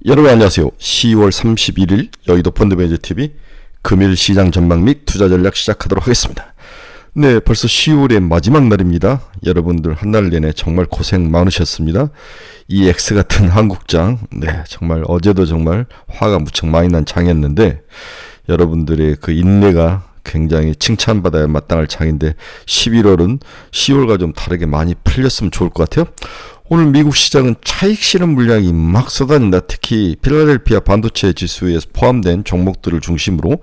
여러분 안녕하세요. 10월 31일 여의도 펀드매니저TV 금일 시장 전망 및 투자 전략 시작하도록 하겠습니다. 네, 벌써 10월의 마지막 날입니다. 여러분들 한 달 내내 정말 고생 많으셨습니다. 이 X같은 한국장, 네, 정말 어제도 정말 화가 무척 많이 난 장이었는데 여러분들의 그 인내가 굉장히 칭찬받아야 마땅할 장인데 11월은 10월과 좀 다르게 많이 풀렸으면 좋을 것 같아요. 오늘 미국 시장은 차익 실현 물량이 막 쏟아진다. 특히 필라델피아 반도체 지수에 포함된 종목들을 중심으로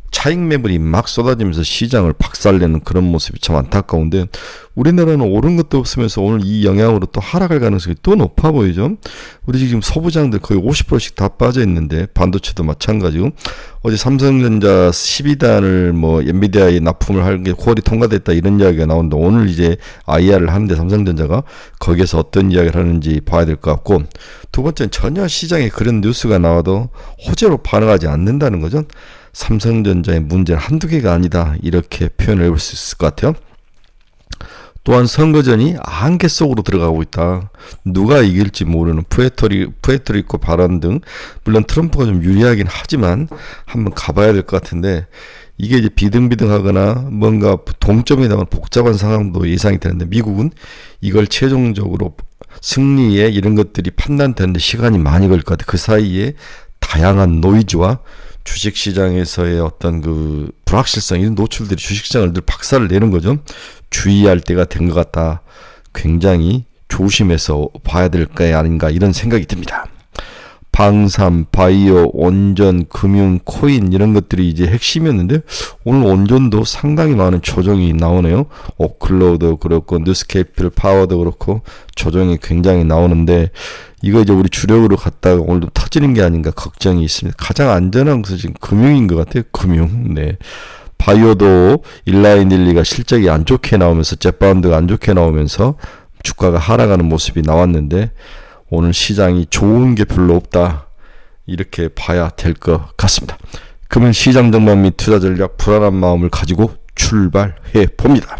차익 매물이 막 쏟아지면서 시장을 박살내는 그런 모습이 참 안타까운데 우리나라는 오른 것도 없으면서 오늘 이 영향으로 또 하락할 가능성이 또 높아 보이죠. 우리 지금 소부장들 거의 50%씩 다 빠져 있는데 반도체도 마찬가지고 어제 삼성전자 12단을 뭐 엔비디아에 납품을 할 게 9월이 통과됐다 이런 이야기가 나오는데 오늘 이제 IR을 하는데 삼성전자가 거기에서 어떤 이야기를 하는지 봐야 될 것 같고 두 번째는 전혀 시장에 그런 뉴스가 나와도 호재로 반응하지 않는다는 거죠. 삼성전자의 문제는 한두 개가 아니다 이렇게 표현을 해볼 수 있을 것 같아요. 또한 선거전이 안개 속으로 들어가고 있다. 누가 이길지 모르는 푸에르토리코 발언 등 물론 트럼프가 좀 유리하긴 하지만 한번 가봐야 될 것 같은데 이게 이제 비등비등하거나 뭔가 동점이 나면 복잡한 상황도 예상이 되는데 미국은 이걸 최종적으로 승리에 이런 것들이 판단되는데 시간이 많이 걸릴 것 같아요. 그 사이에 다양한 노이즈와 주식시장에서의 어떤 그 불확실성 이런 노출들이 주식시장을 늘 박살을 내는 거죠. 주의할 때가 된 것 같다. 굉장히 조심해서 봐야 될 게 아닌가 이런 생각이 듭니다. 방산, 바이오, 원전, 금융, 코인 이런 것들이 이제 핵심이었는데 오늘 원전도 상당히 많은 조정이 나오네요. 오클로도 그렇고 뉴스케이필 파워도 그렇고 조정이 굉장히 나오는데 이거 이제 우리 주력으로 갔다가 오늘도 터지는 게 아닌가 걱정이 있습니다. 가장 안전한 것은 지금 금융인 것 같아요. 금융. 네. 바이오도 일라이닐리가 실적이 안 좋게 나오면서 젯바운드가 안 좋게 나오면서 주가가 하락하는 모습이 나왔는데 오늘 시장이 좋은 게 별로 없다. 이렇게 봐야 될 것 같습니다. 그러면 시장 전망 및 투자 전략 불안한 마음을 가지고 출발해 봅니다.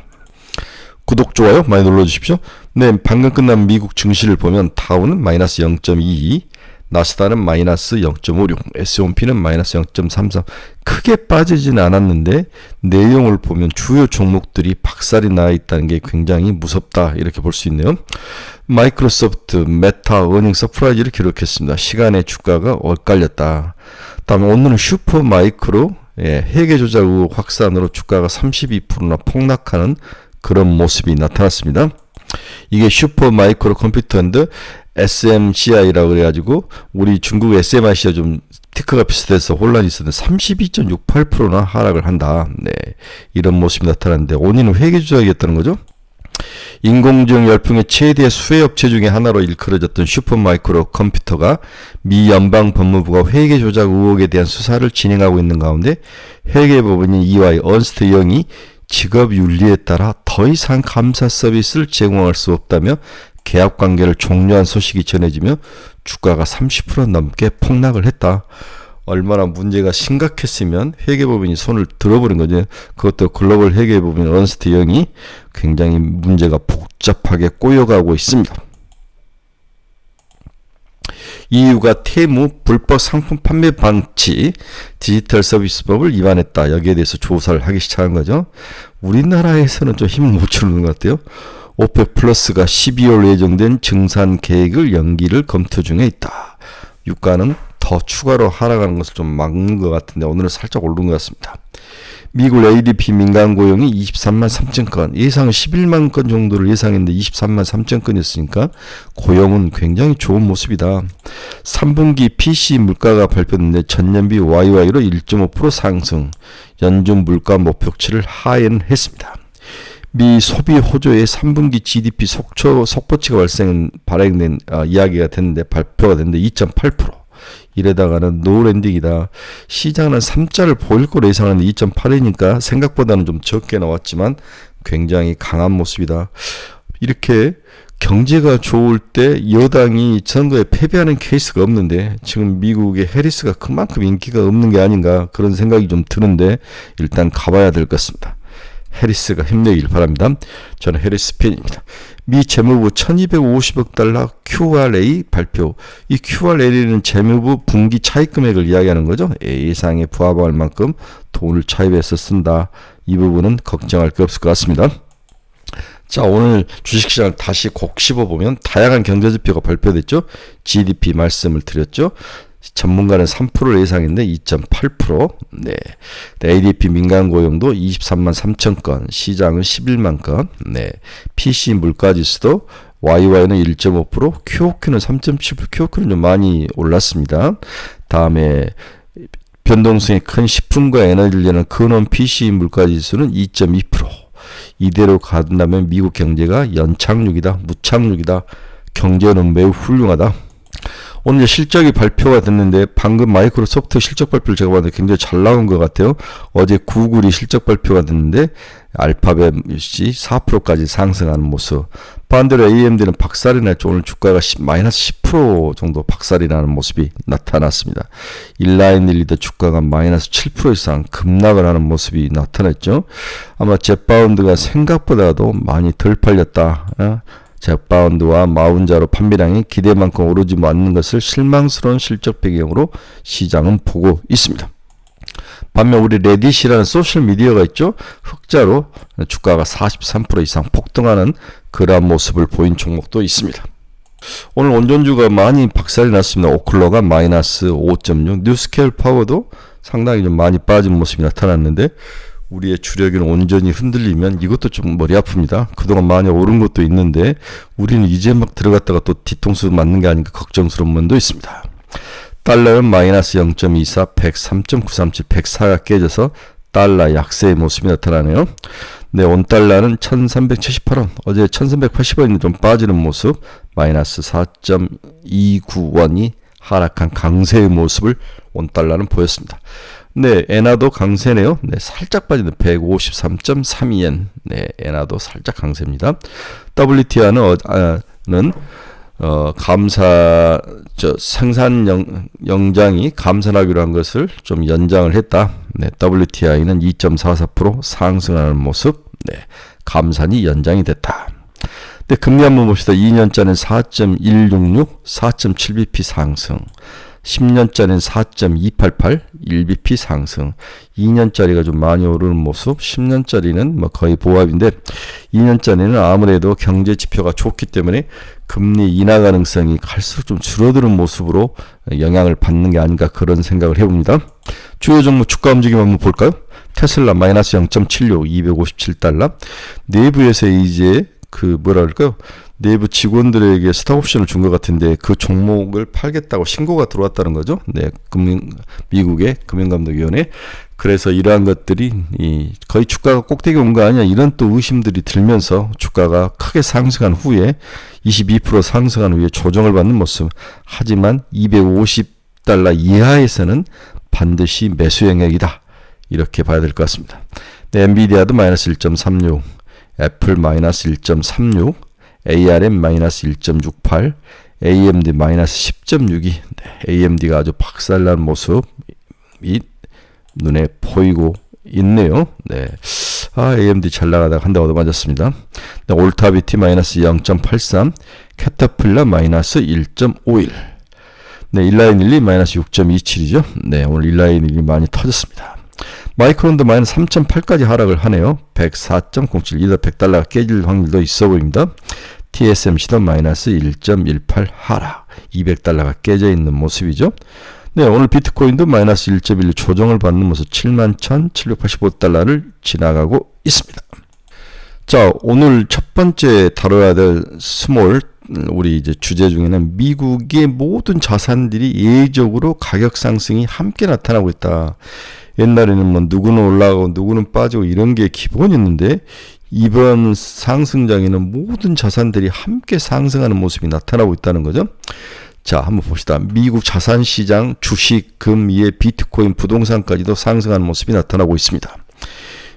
구독, 좋아요 많이 눌러주십시오. 네, 방금 끝난 미국 증시를 보면 다우는 마이너스 0.22, 나스닥은 마이너스 0.56, S&P는 마이너스 0.33. 크게 빠지진 않았는데 내용을 보면 주요 종목들이 박살이 나 있다는 게 굉장히 무섭다 이렇게 볼 수 있네요. 마이크로소프트, 메타, 어닝 서프라이즈를 기록했습니다. 시간의 주가가 엇갈렸다. 다음에 오늘은 슈퍼마이크로 회계 조작 의혹 확산으로 주가가 32%나 폭락하는 그런 모습이 나타났습니다. 이게 슈퍼마이크로 컴퓨터인데 SMCI라고 그래가지고 우리 중국 SMIC가 좀 티커가 비슷해서 혼란이 있었는데 32.68%나 하락을 한다. 네, 이런 모습이 나타났는데 원인은 회계 조작이었다는 거죠. 인공지능 열풍의 최대 수혜 업체 중에 하나로 일컬어졌던 슈퍼마이크로 컴퓨터가 미 연방법무부가 회계 조작 의혹에 대한 수사를 진행하고 있는 가운데 회계법인인 EY 언스트 영이 직업 윤리에 따라 더 이상 감사 서비스를 제공할 수 없다며 계약 관계를 종료한 소식이 전해지며 주가가 30% 넘게 폭락을 했다. 얼마나 문제가 심각했으면 회계법인이 손을 들어버린 거죠. 그것도 글로벌 회계법인 언스트 영이 굉장히 문제가 복잡하게 꼬여가고 있습니다. EU가 테무 불법 상품 판매 방치 디지털 서비스법을 위반했다. 여기에 대해서 조사를 하기 시작한 거죠. 우리나라에서는 좀 힘을 못 주는 것 같아요. 오펙 플러스가 12월 예정된 증산 계획을 연기를 검토 중에 있다. 유가는 더 추가로 하락하는 것을 좀 막는 것 같은데 오늘은 살짝 오른 것 같습니다. 미국 ADP 민간 고용이 23만 3천 건, 예상은 11만 건 정도를 예상했는데 23만 3천 건이었으니까 고용은 굉장히 좋은 모습이다. 3분기 PC 물가가 발표됐는데 전년비 YY로 1.5% 상승, 연준 물가 목표치를 하회했습니다. 미 소비 호조의 3분기 GDP 속보치가 발행된 이야기가 됐는데 발표가 됐는데 2.8%. 이래다가는 노랜딩이다. 시장은 3자를 보일 거로 예상하는데 2.8이니까 생각보다는 좀 적게 나왔지만 굉장히 강한 모습이다. 이렇게 경제가 좋을 때 여당이 선거에 패배하는 케이스가 없는데 지금 미국의 해리스가 그만큼 인기가 없는 게 아닌가 그런 생각이 좀 드는데 일단 가봐야 될 것 같습니다. 해리스가 힘내길 바랍니다. 저는 해리스 팬입니다. 미 재무부 1250억 달러 QRA 발표. 이 QRA는 재무부 분기 차입 금액을 이야기하는 거죠. 예상에 부합할 만큼 돈을 차입해서 쓴다. 이 부분은 걱정할 게 없을 것 같습니다. 자, 오늘 주식시장을 다시 곡 씹어보면 다양한 경제지표가 발표됐죠. GDP 말씀을 드렸죠. 전문가는 3%를 예상했는데 2.8%. 네. ADP 민간 고용도 23만 3천 건, 시장은 11만 건. 네. PC 물가지수도 YY는 1.5%, QOQ는 3.7%. QOQ는 좀 많이 올랐습니다. 다음에 변동성이 큰 식품과 에너지를 내는 근원 PC 물가지수는 2.2%. 이대로 간다면 미국 경제가 연착륙이다, 무착륙이다. 경제는 매우 훌륭하다. 오늘 실적이 발표가 됐는데 방금 마이크로소프트 실적 발표를 제가 봤는데 굉장히 잘 나온 것 같아요. 어제 구글이 실적 발표가 됐는데 알파벳이 4%까지 상승하는 모습. 반대로 AMD는 박살이 났죠. 오늘 주가가 마이너스 10% 정도 박살이 나는 모습이 나타났습니다. 인라인 릴리더 주가가 마이너스 7% 이상 급락을 하는 모습이 나타났죠. 아마 젯바운드가 생각보다도 많이 덜 팔렸다. 젯바운드와 마운자로 판매량이 기대만큼 오르지 않는 것을 실망스러운 실적 배경으로 시장은 보고 있습니다. 반면 우리 레딧이라는 소셜미디어가 있죠. 흑자로 주가가 43% 이상 폭등하는 그러한 모습을 보인 종목도 있습니다. 오늘 원전주가 많이 박살이 났습니다. 오클러가 마이너스 5.6, 뉴스케일 파워도 상당히 좀 많이 빠진 모습이 나타났는데 우리의 주력은 온전히 흔들리면 이것도 좀 머리 아픕니다. 그동안 많이 오른 것도 있는데 우리는 이제 막 들어갔다가 또 뒤통수 맞는 게 아닌가 걱정스러운 면도 있습니다. 달러는 마이너스 0.24, 103.937, 104가 깨져서 달러 약세의 모습이 나타나네요. 네, 원달러는 1378원, 어제 1380원이 좀 빠지는 모습, 마이너스 4.29원이 하락한 강세의 모습을 원달러는 보였습니다. 네, 엔화도 강세네요. 네, 살짝 빠지는 153.32엔. 네, 엔화도 살짝 강세입니다. WTI는 생산 영장이 감산하기로 한 것을 좀 연장을 했다. 네, WTI는 2.44% 상승하는 모습. 네, 감산이 연장이 됐다. 네, 금리 한번 봅시다. 2년짜리는 4.166, 4.7bp 상승. 10년짜리는 4.288, 1bp 상승. 2년짜리가 좀 많이 오르는 모습, 10년짜리는 뭐 거의 보합인데 2년짜리는 아무래도 경제 지표가 좋기 때문에 금리 인하 가능성이 갈수록 좀 줄어드는 모습으로 영향을 받는 게 아닌가 그런 생각을 해봅니다. 주요 종목 주가 움직임 한번 볼까요? 테슬라 마이너스 0.76, 257달러. 내부에서 이제 내부 직원들에게 스톡옵션을 준 것 같은데 그 종목을 팔겠다고 신고가 들어왔다는 거죠. 네, 미국의 금융감독위원회. 그래서 이러한 것들이 거의 주가가 꼭대기 온 거 아니야 이런 또 의심들이 들면서 주가가 크게 상승한 후에 22% 상승한 후에 조정을 받는 모습. 하지만 250달러 이하에서는 반드시 매수 영역이다. 이렇게 봐야 될 것 같습니다. 네, 엔비디아도 마이너스 1.36, 애플 마이너스 1.36, ARM 마이너스 1.68, AMD 마이너스 10.62. 네, AMD가 아주 박살난 모습이 눈에 보이고 있네요. 네, AMD 잘 나가다가 한 대 얻어맞았습니다. 네, 올타비티 마이너스 0.83, 캐터필러 마이너스 1.51. 네, 일라이닐리 마이너스 6.27이죠. 네, 오늘 일라이닐리 많이 터졌습니다. 마이크론도 마이너스 3.8까지 하락을 하네요. 104.07, 이더 100달러가 깨질 확률도 있어 보입니다. TSMC도 마이너스 1.18 하락, 200달러가 깨져 있는 모습이죠. 네, 오늘 비트코인도 마이너스 1.1 조정을 받는 모습 71,785달러를 지나가고 있습니다. 자, 오늘 첫 번째 다뤄야 될 스몰 우리 이제 주제 중에는 미국의 모든 자산들이 예외적으로 가격 상승이 함께 나타나고 있다. 옛날에는 뭐 누구는 올라가고 누구는 빠지고 이런 게 기본이었는데 이번 상승장에는 모든 자산들이 함께 상승하는 모습이 나타나고 있다는 거죠. 자, 한번 봅시다. 미국 자산시장, 주식, 금, 이에 비트코인, 부동산까지도 상승하는 모습이 나타나고 있습니다.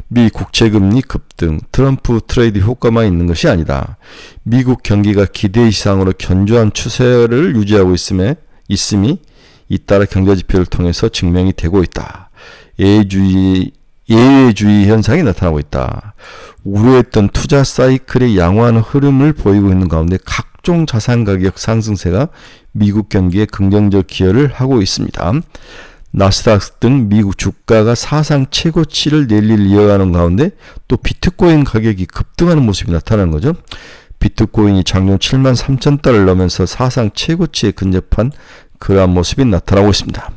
미 국채금리 급등, 트럼프 트레이드 효과만 있는 것이 아니다. 미국 경기가 기대 이상으로 견조한 추세를 유지하고 있음이 잇따라 경제지표를 통해서 증명이 되고 있다. 예주의 예외주의 현상이 나타나고 있다. 우려했던 투자 사이클의 양호한 흐름을 보이고 있는 가운데 각종 자산 가격 상승세가 미국 경기에 긍정적 기여를 하고 있습니다. 나스닥 등 미국 주가가 사상 최고치를 내일 이어가는 가운데 또 비트코인 가격이 급등하는 모습이 나타나는 거죠. 비트코인이 작년 7만 3천 달러를 넘으면서 사상 최고치에 근접한 그러한 모습이 나타나고 있습니다.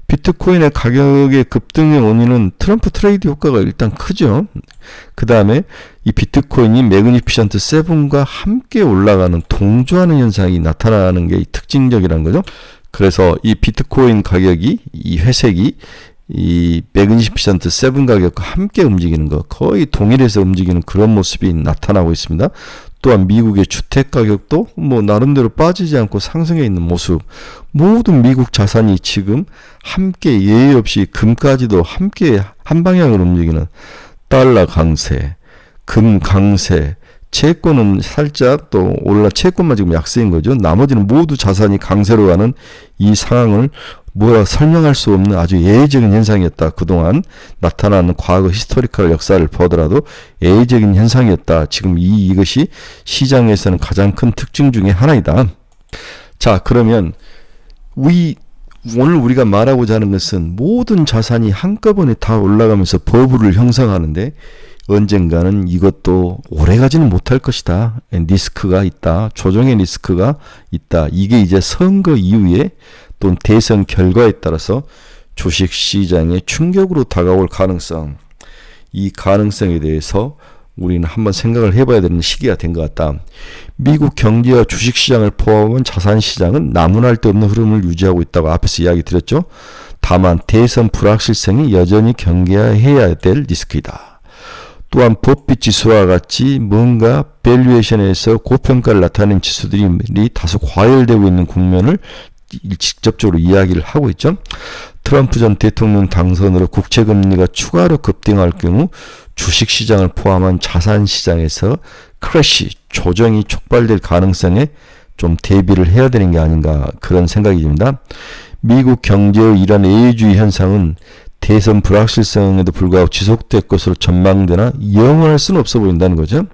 비트코인의 가격의 급등의 원인은 트럼프 트레이드 효과가 일단 크죠. 그 다음에 이 비트코인이 매그니피션트 7과 함께 올라가는 동조하는 현상이 나타나는 게 특징적이라는 거죠. 그래서 이 비트코인 가격이 이 회색이 이 매그니피션트 7 가격과 함께 움직이는 거, 거의 동일해서 움직이는 그런 모습이 나타나고 있습니다. 또한 미국의 주택 가격도 뭐 나름대로 빠지지 않고 상승해 있는 모습. 모든 미국 자산이 지금 함께 예의 없이 금까지도 함께 한 방향으로 움직이는 달러 강세, 금 강세, 채권은 살짝 또 채권만 지금 약세인 거죠. 나머지는 모두 자산이 강세로 가는 이 상황을 뭐라 설명할 수 없는 아주 예외적인 현상이었다. 그동안 나타나는 과거 히스토리컬 역사를 보더라도 예외적인 현상이었다. 지금 이것이 시장에서는 가장 큰 특징 중에 하나이다. 자, 그러면 오늘 우리가 말하고자 하는 것은 모든 자산이 한꺼번에 다 올라가면서 버블을 형성하는데 언젠가는 이것도 오래가지는 못할 것이다. 리스크가 있다. 조정의 리스크가 있다. 이게 이제 선거 이후에 또는 대선 결과에 따라서 주식시장에 충격으로 다가올 가능성, 이 가능성에 대해서 우리는 한번 생각을 해봐야 되는 시기가 된 것 같다. 미국 경제와 주식시장을 포함한 자산시장은 나무날 데 없는 흐름을 유지하고 있다고 앞에서 이야기 드렸죠. 다만 대선 불확실성이 여전히 경계해야 될 리스크이다. 또한 법비 지수와 같이 뭔가 밸류에이션에서 고평가를 나타내는 지수들이 다소 과열되고 있는 국면을 직접적으로 이야기를 하고 있죠. 트럼프 전 대통령 당선으로 국채금리가 추가로 급등할 경우 주식시장을 포함한 자산시장에서 크래시, 조정이 촉발될 가능성에 좀 대비를 해야 되는 게 아닌가 그런 생각이 듭니다. 미국 경제의 이런 예외주의 현상은 대선 불확실성에도 불구하고 지속될 것으로 전망되나 영원할 수는 없어 보인다는 거죠.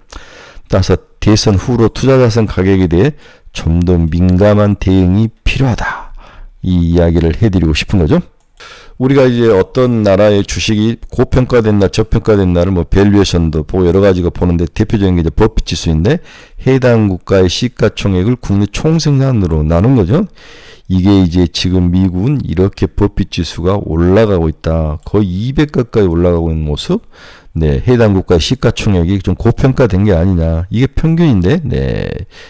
따라서 대선 후로 투자자산 가격에 대해 좀 더 민감한 대응이 필요하다. 이 이야기를 해드리고 싶은 거죠. 우리가 이제 어떤 나라의 주식이 고평가된 날, 저평가된 날을 뭐 밸류에이션도 보고 여러 가지가 보는데 대표적인 게 이제 버핏 지수인데 해당 국가의 시가총액을 국내 총생산으로 나눈 거죠. 이게 이제 지금 미국은 이렇게 버핏 지수가 올라가고 있다. 거의 200 가까이 올라가고 있는 모습. 네, 해당 국가의 시가총액이 좀 고평가된 게 아니냐. 이게 평균인데, 네,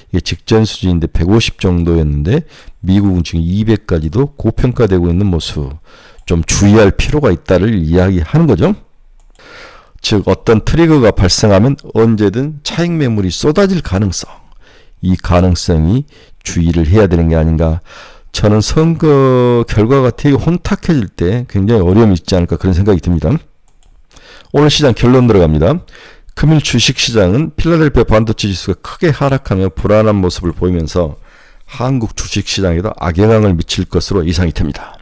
이게 직전 수준인데 150 정도였는데 미국은 지금 200까지도 고평가되고 있는 모습. 좀 주의할 필요가 있다를 이야기하는 거죠. 즉 어떤 트리거가 발생하면 언제든 차익 매물이 쏟아질 가능성. 이 가능성이 주의를 해야 되는 게 아닌가. 저는 선거 결과가 되게 혼탁해질 때 굉장히 어려움이 있지 않을까 그런 생각이 듭니다. 오늘 시장 결론 들어갑니다. 금일 주식시장은 필라델피아 반도체 지수가 크게 하락하며 불안한 모습을 보이면서 한국 주식시장에도 악영향을 미칠 것으로 예상이 됩니다.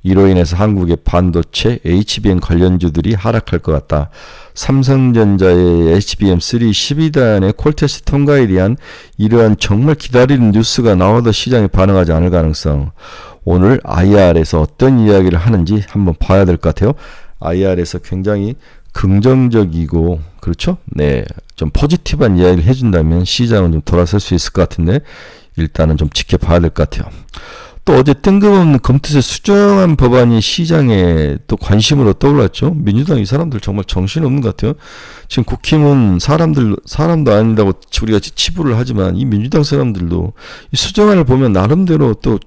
이로 인해서 한국의 반도체 HBM 관련주들이 하락할 것 같다. 삼성전자의 HBM3 12단의 콜테스트 통과에 대한 이러한 정말 기다리는 뉴스가 나와도 시장에 반응하지 않을 가능성. 오늘 IR에서 어떤 이야기를 하는지 한번 봐야 될 것 같아요. IR에서 굉장히 긍정적이고 그렇죠? 네, 좀 포지티브한 이야기를 해준다면 시장은 좀 돌아설 수 있을 것 같은데 일단은 좀 지켜봐야 될 것 같아요. 또 어제 뜬금없는 검투세 수정안 법안이 시장에 또 관심으로 떠올랐죠. 민주당 이 사람들 정말 정신없는 것 같아요. 지금 국힘은 사람도 아니라고 우리가 치부를 하지만 이 민주당 사람들도 이 수정안을 보면 나름대로 또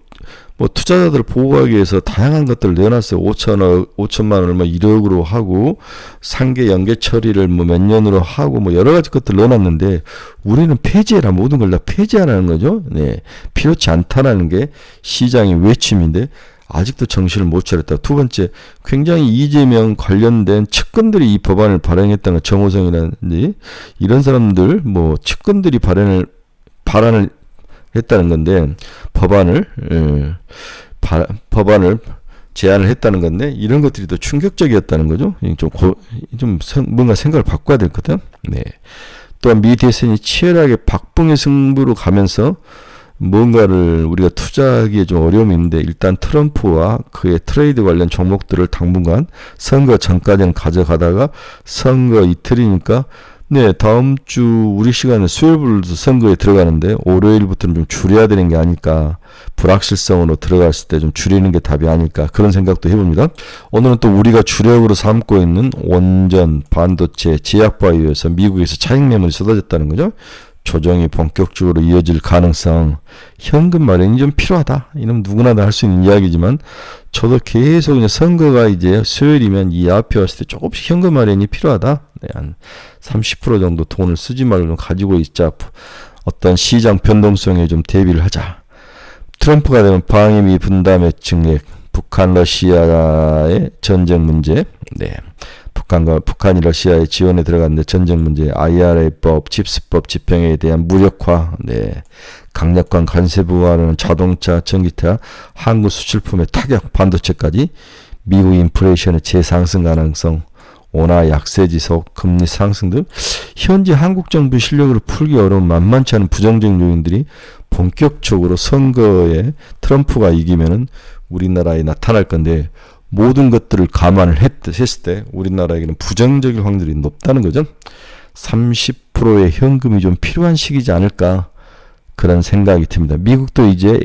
뭐 투자자들 보호하기 위해서 다양한 것들을 내놨어요. 5천만 원을 뭐 1억으로 하고 상계 연계 처리를 뭐 몇 년으로 하고 뭐 여러 가지 것들 넣어놨는데 우리는 폐지해라. 모든 걸 다 폐지하라는 거죠. 네, 필요치 않다라는 게 시장의 외침인데 아직도 정신을 못 차렸다. 두 번째, 굉장히 이재명 관련된 측근들이 이 법안을 발행했다는 정호성이라든지 이런 사람들 뭐 측근들이 발안을 했다는 건데 법안을 제안을 했다는 건데 이런 것들이 더 충격적이었다는 거죠. 뭔가 생각을 바꿔야 될 거다. 네. 또한 미 대선이 치열하게 박봉의 승부로 가면서 뭔가를 우리가 투자하기에 좀 어려움이 있는데 일단 트럼프와 그의 트레이드 관련 종목들을 당분간 선거 전까지는 가져가다가 선거 이틀이니까 네, 다음 주 우리 시간에 수요일부터 선거에 들어가는데 월요일부터는 좀 줄여야 되는 게 아닐까. 불확실성으로 들어갔을 때 좀 줄이는 게 답이 아닐까. 그런 생각도 해봅니다. 오늘은 또 우리가 주력으로 삼고 있는 원전, 반도체, 제약바이오에서 미국에서 차익 매물이 쏟아졌다는 거죠. 조정이 본격적으로 이어질 가능성, 현금 마련이 좀 필요하다. 이런 누구나 다 할 수 있는 이야기지만 저도 계속 그냥 선거가 이제 수요일이면 이 앞에 왔을 때 조금씩 현금 마련이 필요하다. 네, 한 30% 정도 돈을 쓰지 말고 좀 가지고 있자. 어떤 시장 변동성에 좀 대비를 하자. 트럼프가 되면 방위비 분담의 증액, 북한 러시아의 전쟁 문제, 네. 북한이 러시아의 지원에 들어갔는데 전쟁 문제, IRA법, 칩스법 집행에 대한 무력화, 네. 강력한 관세 부과는 자동차, 전기차, 한국 수출품의 타격, 반도체까지 미국 인플레이션의 재상승 가능성, 원화 약세 지속, 금리 상승 등 현재 한국 정부 실력으로 풀기 어려운 만만치 않은 부정적 요인들이 본격적으로 선거에 트럼프가 이기면은 우리나라에 나타날 건데 모든 것들을 감안을 했을 때 우리나라에게는 부정적일 확률이 높다는 거죠. 30%의 현금이 좀 필요한 시기지 않을까 그런 생각이 듭니다. 미국도 이제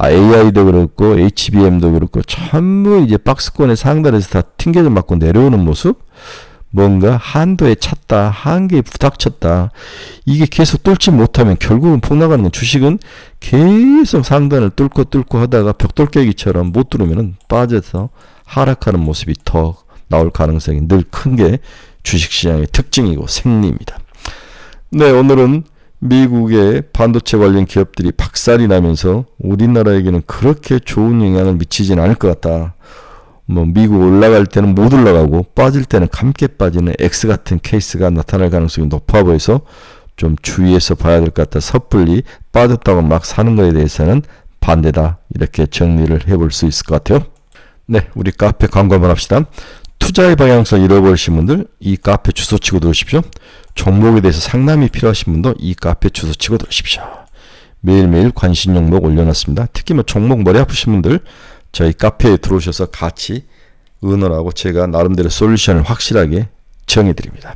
AI도 그렇고 HBM도 그렇고 전부 이제 박스권의 상단에서 다 튕겨져 맞고 내려오는 모습, 뭔가 한도에 찼다, 한계에 부닥쳤다. 이게 계속 뚫지 못하면 결국은 폭락하는 건 주식은 계속 상단을 뚫고 하다가 벽돌깨기처럼 못 뚫으면 빠져서 하락하는 모습이 더 나올 가능성이 늘 큰 게 주식시장의 특징이고 생리입니다. 네, 오늘은 미국의 반도체 관련 기업들이 박살이 나면서 우리나라에게는 그렇게 좋은 영향을 미치지는 않을 것 같다. 미국 올라갈 때는 못 올라가고 빠질 때는 함께 빠지는 X 같은 케이스가 나타날 가능성이 높아 보여서 좀 주의해서 봐야 될 것 같다. 섣불리 빠졌다고 막 사는 거에 대해서는 반대다. 이렇게 정리를 해볼 수 있을 것 같아요. 네, 우리 카페 광고 한번 합시다. 투자의 방향성 잃어버리신 분들 이 카페 주소 치고 들어오십시오. 종목에 대해서 상담이 필요하신 분도 이 카페 주소 치고 들어오십시오. 매일매일 관심 종목 올려놨습니다. 특히 종목 머리 아프신 분들 저희 카페에 들어오셔서 같이 의논하고 제가 나름대로 솔루션을 확실하게 정해드립니다.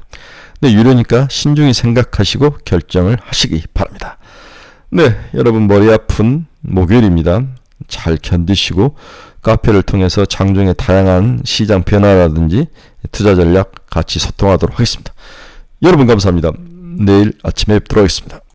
네, 유료니까 신중히 생각하시고 결정을 하시기 바랍니다. 네, 여러분 머리 아픈 목요일입니다. 잘 견디시고 카페를 통해서 장중에 다양한 시장 변화라든지 투자 전략 같이 소통하도록 하겠습니다. 여러분 감사합니다. 내일 아침에 뵙도록 하겠습니다.